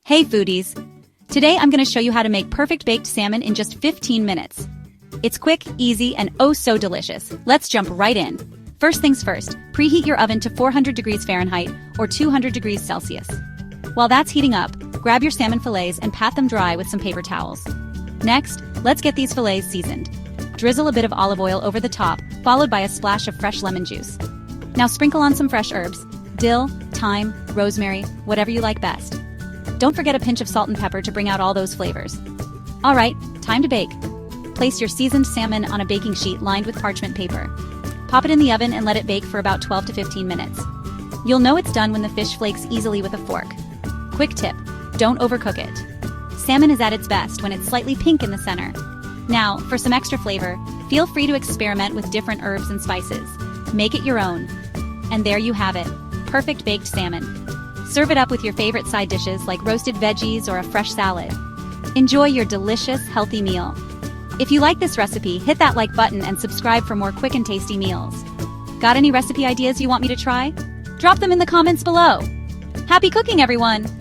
Hey foodies! Today I'm going to show you how to make perfect baked salmon in just 15 minutes. It's quick, easy, and oh so delicious. Let's jump right in. First things first, preheat your oven to 400 degrees Fahrenheit or 200 degrees Celsius. While that's heating up, grab your salmon fillets and pat them dry with some paper towels. Next, let's get these fillets seasoned. Drizzle a bit of olive oil over the top, followed by a splash of fresh lemon juice. Now sprinkle on some fresh herbs, dill, thyme, rosemary, whatever you like best. Don't forget a pinch of salt and pepper to bring out all those flavors. Alright, time to bake. Place your seasoned salmon on a baking sheet lined with parchment paper. Pop it in the oven and let it bake for about 12 to 15 minutes. You'll know it's done when the fish flakes easily with a fork. Quick tip, don't overcook it. Salmon is at its best when it's slightly pink in the center. Now, for some extra flavor, feel free to experiment with different herbs and spices. Make it your own. And there you have it, perfect baked salmon. Serve it up with your favorite side dishes like roasted veggies or a fresh salad. Enjoy your delicious, healthy meal. If you like this recipe, hit that like button and subscribe for more quick and tasty meals. Got any recipe ideas you want me to try? Drop them in the comments below. Happy cooking, everyone!